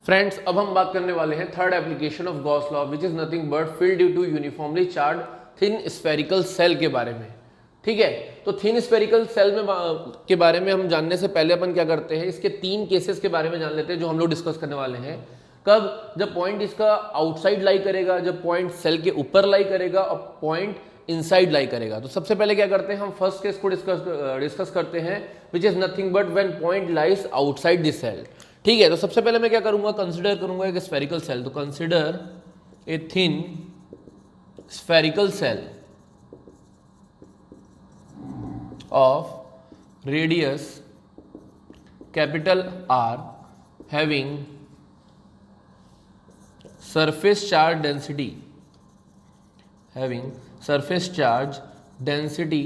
Friends, अब हम बात करने वाले हैं third application of Gauss law which is nothing but field due to uniformly charge thin spherical shell के बारे में। ठीक है, तो थिन स्फेरिकल सेल में के बारे में हम जानने से पहले अपन क्या करते हैं, इसके तीन केसेस के बारे में जान लेते हैं जो हम लोग डिस्कस करने वाले हैं। कब? जब पॉइंट इसका आउटसाइड लाई करेगा, जब पॉइंट सेल के ऊपर लाई करेगा और पॉइंट इनसाइड लाई करेगा। तो सबसे पहले क्या करते हैं, हम फर्स्ट केस को डिस्कस करते हैं which is nothing but when point lies outside this shell. ठीक है, तो सबसे पहले मैं क्या करूंगा, कंसिडर करूंगा एक स्फेरिकल सेल। तो consider a thin spherical shell of radius capital R having surface charge density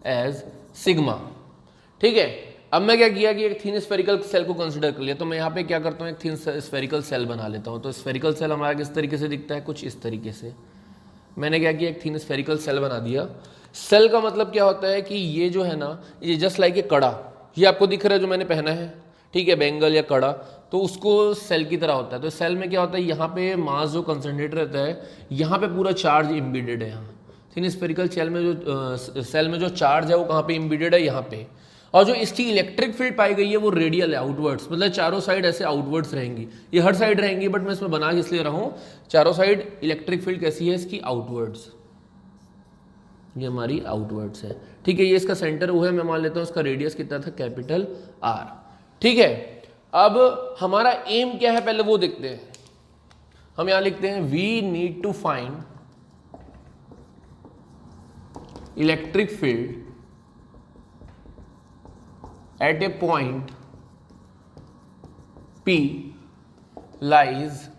as sigma. ठीक है, अब मैं क्या किया कि एक थिन स्फेरिकल सेल को कंसीडर कर लिया, तो मैं यहाँ पे क्या करता हूँ, एक थिन स्फेरिकल सेल बना लेता हूँ। तो स्फेरिकल सेल हमारा किस तरीके से दिखता है, कुछ इस तरीके से। मैंने क्या किया, एक थिन स्फेरिकल सेल बना दिया। सेल का मतलब क्या होता है कि ये जो है ना, ये जस्ट लाइक ए कड़ा, ये आपको दिख रहा है जो मैंने पहना है, ठीक है, बैंगल या कड़ा, तो उसको सेल की तरह होता है। तो सेल में क्या होता है, यहाँ पे मास जो कंसंट्रेट रहता है, यहाँ पे पूरा चार्ज इम्बीडेड है। यहाँ थिन स्फेरिकल सेल में जो चार्ज है वो कहाँ पे इम्बीडेड है, यहाँ पे। और जो इसकी इलेक्ट्रिक फील्ड पाई गई है वो रेडियल है, आउटवर्ड्स, मतलब चारों साइड ऐसे आउटवर्ड्स रहेंगी। ये हर साइड रहेंगी, बट मैं इसमें बना इसलिए रहा हूँ, चारों साइड इलेक्ट्रिक फील्ड कैसी है इसकी, आउटवर्ड्स। ये हमारी आउटवर्ड्स है। ठीक है, ये इसका सेंटर वो है, मैं मान लेता हूँ इसका रेडियस कितना था, कैपिटल R। ठीक है, अब हमारा एम क्या है पहले वो देखते हैं। हम यहां लिखते हैं we need to find electric field at a point P lies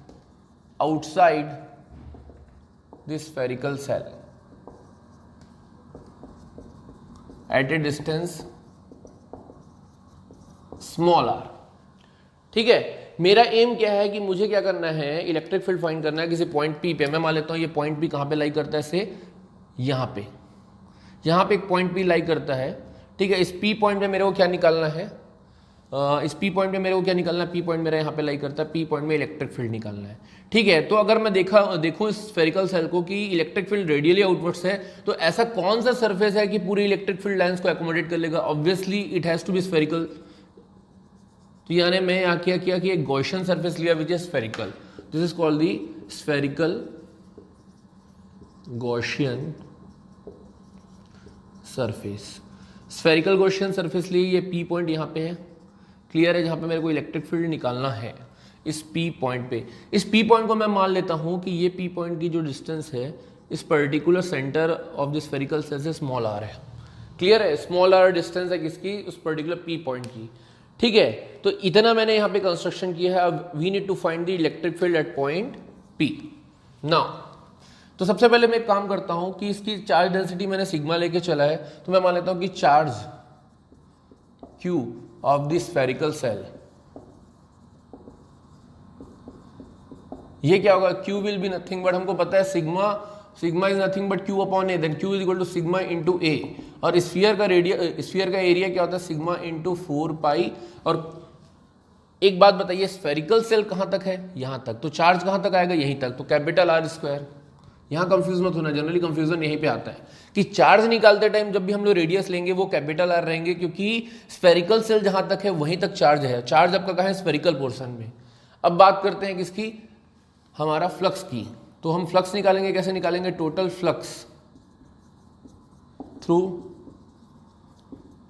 outside the spherical cell at a distance small r। ठीक है, मेरा एम क्या है कि मुझे क्या करना है, इलेक्ट्रिक फील्ड फाइंड करना है किसी पॉइंट P पे। मैं मान लेता हूं ये पॉइंट P कहां पे लाई करता है, से यहां पे एक पॉइंट P लाई करता है। ठीक है, इस P पॉइंट पे मेरे को क्या निकालना है, इस P पॉइंट पे मेरे को क्या निकालना है, P पॉइंट मेरा यहाँ पे लाई करता है, P पॉइंट में इलेक्ट्रिक फील्ड निकालना है। ठीक है, तो अगर मैं देखूं इस स्फेरिकल सेल को कि इलेक्ट्रिक फील्ड रेडियली आउटवर्ड्स है, तो ऐसा कौन सा सरफेस है कि पूरी इलेक्ट्रिक फील्ड लाइंस को एकोमोडेट कर लेगा? Obviously it has to be spherical. तो यानी मैं यहाँ क्या किया कि एक गॉसियन सरफेस लिया which is spherical. This is called the spherical Gaussian surface. Spherical Gaussian surface लिए, ये P पॉइंट यहाँ पे है, क्लियर है, जहाँ पे मेरे को इलेक्ट्रिक फील्ड निकालना है इस P पॉइंट पे। इस P पॉइंट को मैं मान लेता हूँ कि ये P पॉइंट की जो डिस्टेंस है इस particular centre of the spherical cell से स्मॉल r है। क्लियर है, स्मॉल r डिस्टेंस है किसकी, उस पर्टिकुलर P पॉइंट की। ठीक है, तो इतना मैंने यहाँ पे कंस्ट्रक्शन किया है। अब we need to find the electric field at point P। Now तो सबसे पहले मैं एक काम करता हूं कि इसकी चार्ज डेंसिटी मैंने सिग्मा लेके चला है, तो मैं मान लेता हूं कि charge Q of the spherical shell, ये क्या होगा, Q will be nothing but, हमको पता है sigma is nothing but Q upon A, then Q is equal to sigma into A। और स्फीयर का एरिया क्या होता है, सिग्मा इंटू 4 पाई। और एक बात बताइए, स्फेरिकल सेल कहां तक है, यहां तक, तो चार्ज कहां तक आएगा, यहीं तक, तो कैपिटल R स्क्वायर। यहाँ कंफ्यूज मत होना, जनरली कंफ्यूजन यहीं पे आता है कि चार्ज निकालते टाइम जब भी हम लोग रेडियस लेंगे वो कैपिटल R रहेंगे, क्योंकि स्फेरिकल सेल जहां तक है वहीं तक चार्ज है। चार्ज आपका कहाँ है, स्फेरिकल पोर्शन में। अब बात करते हैं किसकी, हमारा फ्लक्स की। तो हम फ्लक्स निकालेंगे, कैसे निकालेंगे, total flux through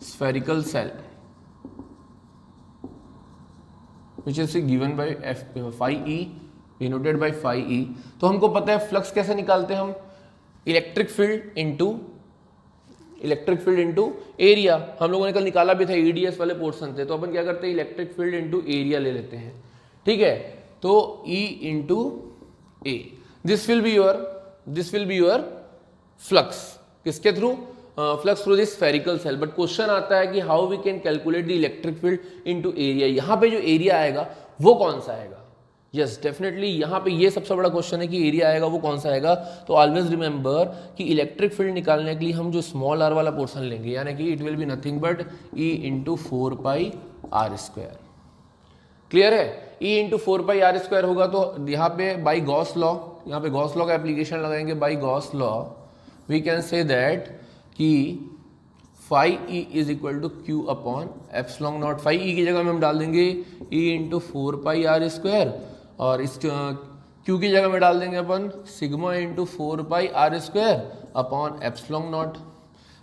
spherical shell which is given by phi E denoted by phi E। तो हमको पता है फ्लक्स कैसे निकालते हैं हम, इलेक्ट्रिक फील्ड इनटू एरिया। हम लोगों ने कल निकाला भी था, EDS वाले पोर्शन थे। तो अपन क्या करते हैं, इलेक्ट्रिक फील्ड इनटू एरिया ले लेते हैं। ठीक है, तो E into A, this will be your flux. किसके थ्रू, flux through this spherical shell. But question आता है कि how we can calculate the electric field into area. यहाँ पे जो एरिया आएगा वो कौन सा आएगा, यस डेफिनेटली यहाँ पे ये सबसे बड़ा क्वेश्चन है कि एरिया आएगा वो कौन सा आएगा। तो ऑलवेज रिमेंबर कि इलेक्ट्रिक फील्ड निकालने के लिए हम जो स्मॉल r वाला पोर्शन लेंगे, यानी कि it will be nothing but E into 4 pi R square. Clear है, E इंटू 4πr² होगा, तो यहाँ पे बाई गॉस लॉ, यहाँ पे गॉस लॉ का एप्लीकेशन लगाएंगे, by Gauss law we can say that कि phi E is equal to Q upon epsilon not. Phi E की जगह में हम डाल देंगे E इंटू 4πr², और इस क्यू की जगह में डाल देंगे अपन sigma into 4πr² upon epsilon not.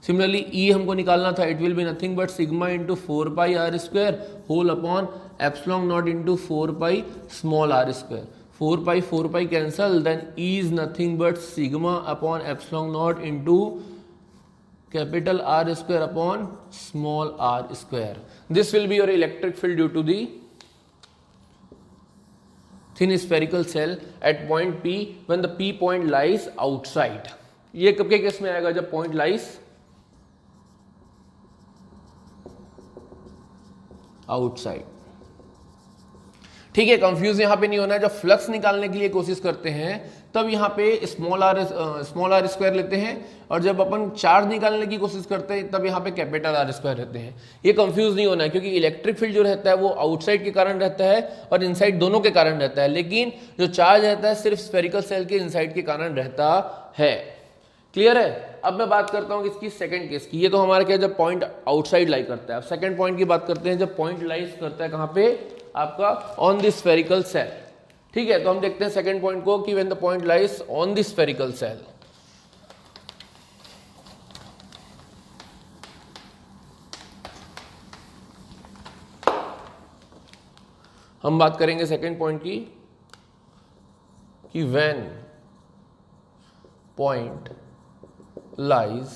Similarly E हमको निकालना था, it will be nothing but sigma into 4πr² whole upon epsilon not into 4π small r²। 4π cancel, then E is nothing but sigma upon epsilon not into capital R² upon small r²। This will be your electric field due to the thin spherical cell at point P when the P point lies outside। ये कब के case में आएगा? जब point lies outside। ठीक है, confuse यहाँ पे नहीं होना है। जब फ्लक्स निकालने के लिए कोशिश करते हैं तब यहाँ पे स्मॉल r² लेते हैं, और जब अपन चार्ज निकालने की कोशिश करते हैं तब यहाँ पे कैपिटल R² रहते हैं। ये कंफ्यूज नहीं होना है, क्योंकि इलेक्ट्रिक फील्ड जो रहता है वो आउटसाइड के कारण रहता है और इनसाइड दोनों के कारण रहता है, लेकिन जो चार्ज रहता है सिर्फ स्फेरिकल सेल के इनसाइड के कारण रहता है। क्लियर है? अब मैं बात करता हूँ इसकी सेकंड केस की। ये तो हमारा क्या, जब पॉइंट आउटसाइड लाई करता है। अब सेकंड पॉइंट की बात करते हैं, जब पॉइंट लाइज करता है कहाँ पे? आपका ऑन द स्फेरिकल सेल। ठीक है, तो हम देखते हैं सेकंड पॉइंट को कि when the point lies on the spherical cell. हम बात करेंगे सेकंड पॉइंट की कि when point lies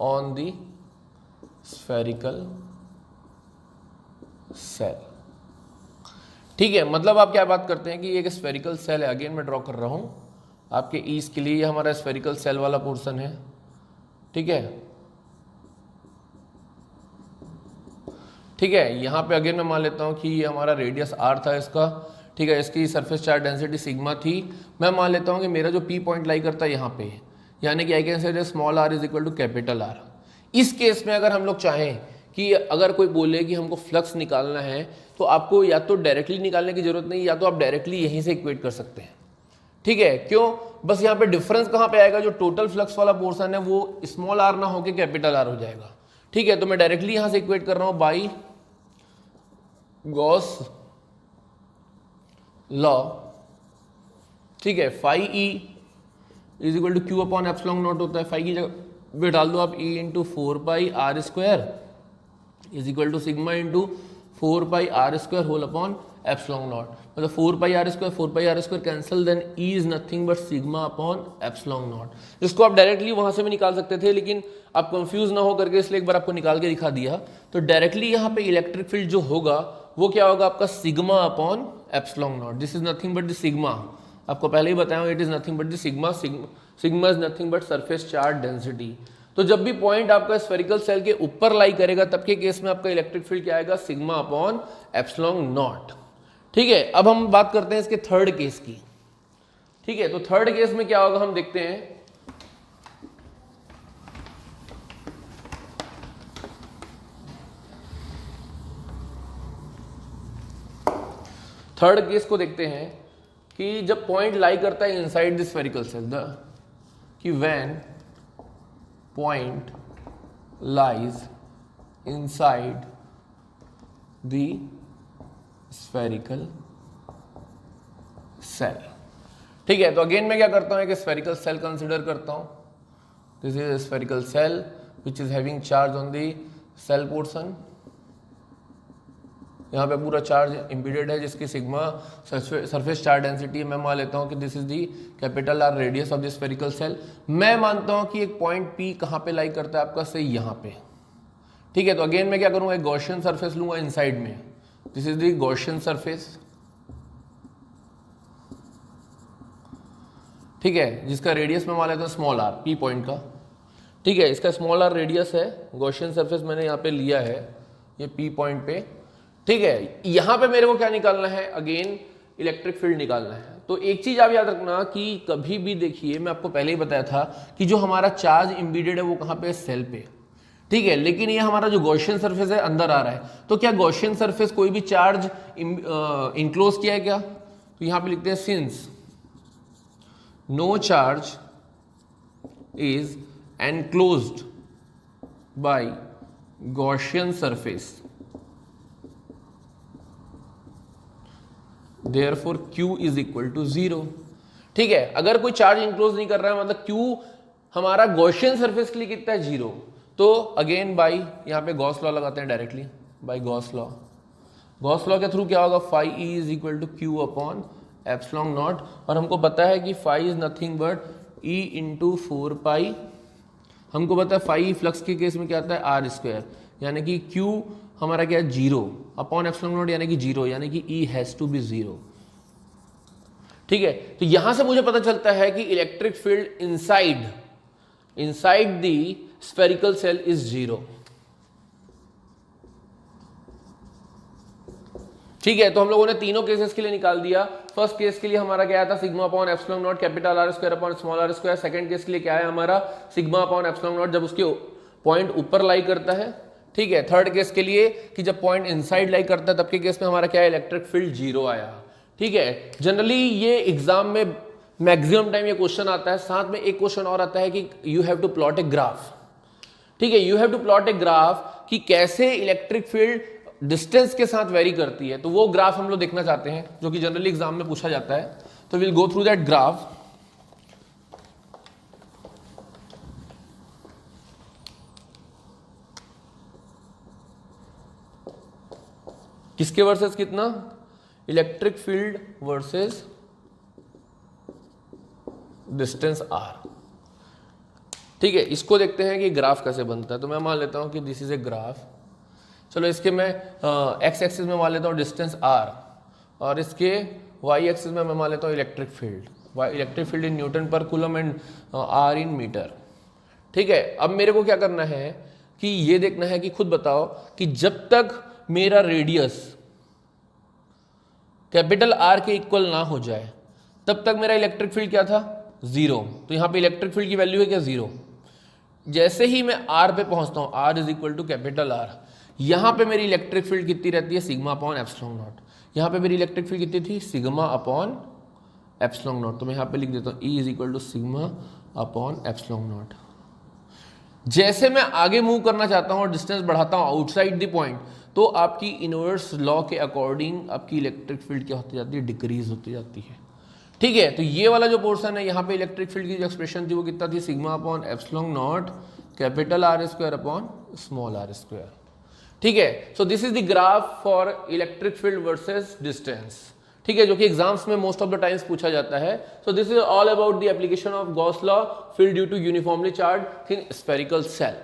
on the spherical cell. ठीक है, मतलब आप क्या बात करते हैं कि एक स्फेरिकल सेल है। अगेन मैं ड्रॉ कर रहा हूं आपके ईज के लिए, ये हमारा स्फेरिकल सेल वाला पोर्शन है। ठीक है, ठीक है, यहाँ पे अगेन मैं मान लेता हूँ कि ये हमारा रेडियस r था इसका। ठीक है, इसकी सरफेस चार्ज डेंसिटी सिग्मा थी। मैं मान लेता हूँ कि मेरा जो P पॉइंट लाई करता है यहाँ पे, यानी कि I can say small r is equal to capital R। इस केस में अगर हम लोग चाहें कि अगर कोई बोले कि हमको फ्लक्स निकालना है, तो आपको या तो डायरेक्टली निकालने की जरूरत नहीं, या तो आप डायरेक्टली यहीं से इक्वेट कर सकते हैं। ठीक है, क्यों? बस यहाँ पे डिफरेंस कहाँ पे आएगा? जो टोटल फ्लक्स वाला पोर्शन है वो स्मॉल r ना होके कैपिटल R हो जाएगा। ठीक है, तो मैं डायरेक्टली यहां से इक्वेट कर रहा हूं बाई गॉस लॉ। ठीक है, phi E is equal to Q upon epsilon naught होता है। फाई की जगह पे डाल दो आप E into 4πr² is equal to sigma into 4πr² whole upon epsilon naught. मतलब 4πr² cancel, then E is nothing but sigma upon epsilon naught. जिसको आप डायरेक्टली वहां से भी निकाल सकते थे, लेकिन आप कंफ्यूज ना हो करके इसलिए एक बार आपको निकाल के दिखा दिया। तो डायरेक्टली यहाँ पे इलेक्ट्रिक फील्ड जो होगा वो क्या होगा? आपका sigma upon epsilon not. This is nothing but the sigma. आपको पहले ही बताया, it is nothing but the sigma. Sigma is nothing but surface charge density. तो जब भी पॉइंट आपका स्फेरिकल सेल के ऊपर लाई करेगा तब के केस में आपका इलेक्ट्रिक फील्ड क्या आएगा? Sigma upon epsilon not. ठीक है, अब हम बात करते हैं इसके थर्ड केस की। ठीक है, तो थर्ड केस में क्या होगा हम देखते हैं। थर्ड केस को देखते हैं कि जब पॉइंट लाई करता है इनसाइड द स्फेरिकल सेल, कि when point lies inside the spherical cell. ठीक है, तो अगेन मैं क्या करता हूं, एक स्फेरिकल सेल कंसिडर करता हूं। This is spherical shell which is having charge on the shell portion. यहाँ पे पूरा चार्ज इम्पीडेड है जिसकी सिग्मा सरफेस चार्ज डेंसिटी है। मैं मान लेता हूँ कि this is the capital R radius of the spherical cell. मैं मानता हूँ कि एक पॉइंट P कहाँ पे लाई करता है आपका? सही यहाँ पे। ठीक है, तो अगेन मैं क्या करूँगा, एक गॉसियन सरफेस लूंगा इनसाइड में। This is the Gaussian surface. ठीक है, जिसका रेडियस मैं मान लेता हूँ स्मॉल r, P पॉइंट का। ठीक है, इसका स्मॉल r रेडियस है। गॉसियन सरफेस मैंने यहाँ पे लिया है, ये P पॉइंट पे। ठीक है, यहां पे मेरे को क्या निकालना है? अगेन इलेक्ट्रिक फील्ड निकालना है। तो एक चीज आप याद रखना कि कभी भी देखिए, मैं आपको पहले ही बताया था कि जो हमारा चार्ज इम्बीडेड है वो कहां पे? सेल पे। ठीक है, लेकिन ये हमारा जो गॉसियन सरफेस है अंदर आ रहा है, तो क्या गॉसियन सरफेस कोई भी चार्ज इंक्लोज किया है क्या? तो यहां पे लिखते हैं since no charge is enclosed by Gaussian surface, therefore Q is equal to 0। ठीक है, अगर कोई चार्ज इंक्लोज नहीं कर रहा है मतलब Q हमारा गॉसियन सरफेस के लिए कितना है? 0। तो अगेन बाई यहाँ पे गॉस लॉ लगाते हैं directly, by Gauss law. Gauss law के थ्रू क्या होगा? Phi E is equal to Q upon epsilon naught, और हमको पता है कि phi is nothing but E into 4 pi. हमको पता है फाई फ्लक्स के केस में क्या आता है? आर स्क्वायर, यानी कि क्यू हमारा क्या है? 0 अपॉन एप्सिलॉन नॉट यानी कि 0, यानी कि ई हैज टू बी 0। ठीक है, तो यहां से मुझे पता चलता है कि electric field inside the spherical cell is 0। ठीक है, तो हम लोगों ने तीनों केसेस के लिए निकाल दिया। फर्स्ट केस के लिए हमारा क्या आया था? Sigma upon epsilon naught capital R square upon small R square. Second case के लिए क्या है हमारा? सिग्मा अपॉन एप्सिलॉन नॉट जब उसके पॉइंट ऊपर लाई करता है। ठीक है, थर्ड केस के लिए कि जब पॉइंट इनसाइड लाई करता है तब के केस में हमारा क्या है? इलेक्ट्रिक फील्ड 0 आया। ठीक है, जनरली ये एग्जाम में मैक्सिमम टाइम ये क्वेश्चन आता है। साथ में एक क्वेश्चन और आता है कि you have to plot a graph. ठीक है, you have to plot a graph कि कैसे इलेक्ट्रिक फील्ड डिस्टेंस के साथ वेरी करती है, तो वो ग्राफ हम लोग देखना चाहते हैं जो कि जनरली एग्जाम में पूछा जाता है। तो will go through that graph. किसके वर्सेस कितना? Electric field versus distance R. ठीक है, इसको देखते हैं कि ग्राफ कैसे बनता है। तो मैं मान लेता हूं कि दिस इज ए ग्राफ। चलो इसके मैं एक्स एक्सिस में मान लेता हूं डिस्टेंस आर, और इसके वाई एक्सिस में मैं मान लेता हूं electric field. Electric field in newton per coulomb and R in metre. ठीक है, अब मेरे को क्या करना है कि ये देखना है कि खुद बताओ कि जब तक मेरा रेडियस कैपिटल आर के इक्वल ना हो जाए तब तक मेरा इलेक्ट्रिक फील्ड क्या था? 0। तो यहां पे इलेक्ट्रिक फील्ड की वैल्यू है क्या? 0। जैसे ही मैं आर पे पहुंचता हूं, R is equal to capital R, यहां पे मेरी इलेक्ट्रिक फील्ड कितनी रहती है? Sigma upon epsilon naught. यहां पे मेरी इलेक्ट्रिक फील्ड कितनी थी? Sigma upon epsilon naught. तो मैं यहां पे लिख देता हूं E is equal to sigma upon epsilon naught. जैसे मैं आगे मूव करना चाहता हूं और डिस्टेंस बढ़ाता हूं आउटसाइड द पॉइंट, तो आपकी इनवर्स लॉ के अकॉर्डिंग आपकी इलेक्ट्रिक फील्ड क्या होती जाती है? डिक्रीज होती जाती है। ठीक है, तो ये वाला जो पोर्शन है यहाँ पे इलेक्ट्रिक फील्ड की जो एक्सप्रेशन थी वो कितना थी? Sigma upon epsilon naught capital R square upon small R square. ठीक है, so this is the graph for electric field versus distance. ठीक है, जो कि एग्जाम्स में मोस्ट ऑफ द टाइम्स पूछा जाता है। So this is all about the application of Gauss law field due to uniformly charge in spherical cell.